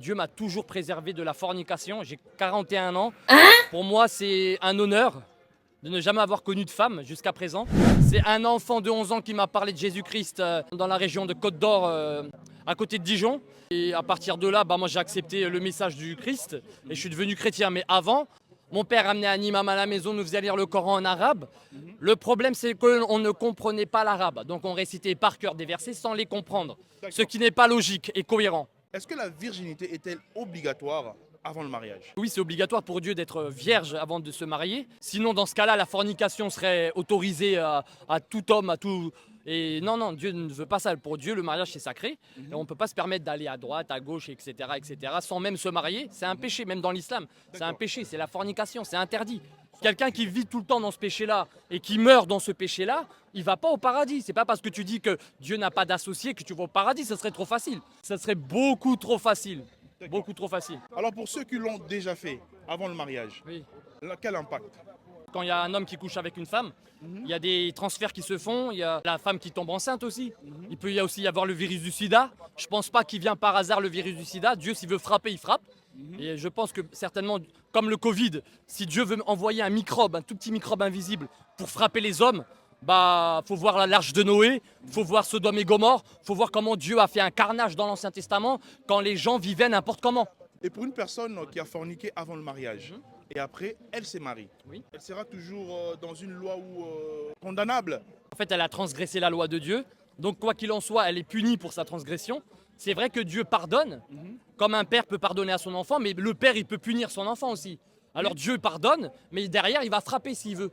Dieu m'a toujours préservé de la fornication. J'ai 41 ans. Pour moi, c'est un honneur de ne jamais avoir connu de femme jusqu'à présent. C'est un enfant de 11 ans qui m'a parlé de Jésus-Christ dans la région de Côte d'Or, à côté de Dijon. Et à partir de là, moi j'ai accepté le message du Christ et je suis devenu chrétien. Mais avant, mon père amenait un imam à la maison, nous faisait lire le Coran en arabe. Le problème, c'est qu'on ne comprenait pas l'arabe. Donc on récitait par cœur des versets sans les comprendre. Ce qui n'est pas logique et cohérent. Est-ce que la virginité est-elle obligatoire avant le mariage? Oui, c'est obligatoire pour Dieu d'être vierge avant de se marier. Sinon, dans ce cas-là, la fornication serait autorisée à tout homme, à tout. Et non, Dieu ne veut pas ça. Pour Dieu, le mariage, c'est sacré. Et on ne peut pas se permettre d'aller à droite, à gauche, etc., sans même se marier. C'est un péché, même dans l'islam. C'est un péché, c'est la fornication, c'est interdit. Quelqu'un qui vit tout le temps dans ce péché-là et qui meurt dans ce péché-là, il va pas au paradis. C'est pas parce que tu dis que Dieu n'a pas d'associé que tu vas au paradis. Ce serait trop facile. Ça serait beaucoup trop facile. Beaucoup trop facile. Alors pour ceux qui l'ont déjà fait avant le mariage, Oui. quel impact? Quand il y a un homme qui couche avec une femme, il y a des transferts qui se font, il y a la femme qui tombe enceinte aussi. Il peut y aussi y avoir le virus du sida. Je pense pas qu'il vient par hasard le virus du sida. Dieu, s'il veut frapper, il frappe. Et je pense que certainement, comme le Covid, si Dieu veut envoyer un microbe, un tout petit microbe invisible pour frapper les hommes, faut voir l'arche de Noé, faut voir Sodome et Gomorre, faut voir comment Dieu a fait un carnage dans l'Ancien Testament quand les gens vivaient n'importe comment. Et pour une personne qui a forniqué avant le mariage, et après, elle s'est mariée, Oui. elle sera toujours dans une loi condamnable? En fait, elle a transgressé la loi de Dieu. Donc, quoi qu'il en soit, elle est punie pour sa transgression. C'est vrai que Dieu pardonne, comme un père peut pardonner à son enfant, mais le père, il peut punir son enfant aussi. Alors, Dieu pardonne, mais derrière, il va frapper s'il veut.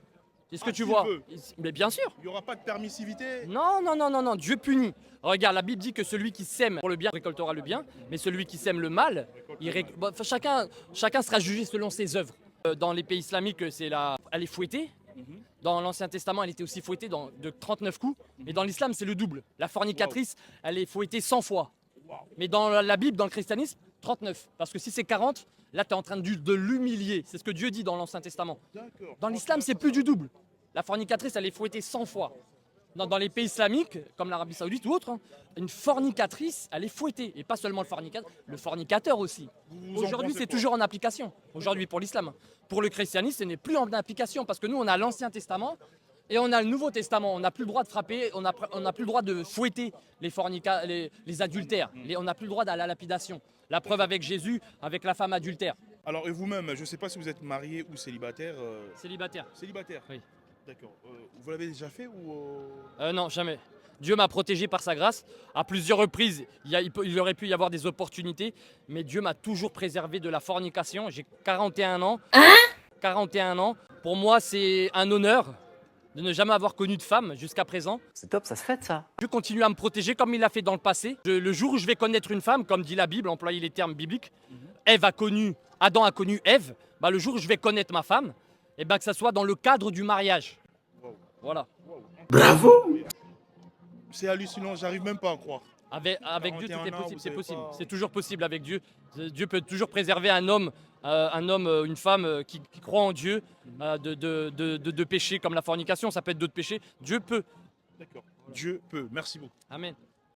C'est ce que tu s'il vois. veut. Mais bien sûr. Il n'y aura pas de permissivité? Non, Dieu punit. Regarde, la Bible dit que celui qui sème pour le bien récoltera le bien, mais celui qui sème le mal, chacun sera jugé selon ses œuvres. Dans les pays islamiques, elle est fouettée. Dans l'Ancien Testament, elle était aussi fouettée de 39 coups. Mais dans l'islam, c'est le double. La fornicatrice, elle est fouettée 100 fois. Mais dans la Bible, dans le christianisme, 39. Parce que si c'est 40, là, tu es en train de l'humilier. C'est ce que Dieu dit dans l'Ancien Testament. Dans l'islam, c'est plus du double. La fornicatrice, elle est fouettée 100 fois. Dans les pays islamiques, comme l'Arabie Saoudite ou autre, une fornicatrice, elle est fouettée. Et pas seulement le fornicateur aussi. Aujourd'hui, c'est toujours en application. Aujourd'hui, pour l'islam. Pour le christianisme, ce n'est plus en application. Parce que nous, on a l'Ancien Testament et on a le Nouveau Testament. On n'a plus le droit de frapper, on n'a plus le droit de fouetter les adultères. On n'a plus le droit d'aller à la lapidation. La preuve avec Jésus, avec la femme adultère. Alors et vous-même, je ne sais pas si vous êtes marié ou célibataire. Célibataire. Célibataire? Oui. D'accord. Vous l'avez déjà fait ou Non, jamais. Dieu m'a protégé par sa grâce. À plusieurs reprises, il aurait pu y avoir des opportunités, mais Dieu m'a toujours préservé de la fornication. J'ai 41 ans. 41 ans. Pour moi, c'est un honneur de ne jamais avoir connu de femme jusqu'à présent. C'est top, ça se fait ça. Dieu continue à me protéger comme il l'a fait dans le passé. Le jour où je vais connaître une femme, comme dit la Bible, employer les termes bibliques, Adam a connu Ève, le jour où je vais connaître ma femme, et que ça soit dans le cadre du mariage. Voilà. Bravo! C'est hallucinant, j'arrive même pas à croire. Avec Dieu, tout 41 est ans, possible, vous c'est avez possible. pas- C'est toujours possible avec Dieu. Dieu peut toujours préserver un homme, une femme qui croit en Dieu de péchés comme la fornication, ça peut être d'autres péchés. Dieu peut. D'accord. Dieu peut. Merci beaucoup. Amen.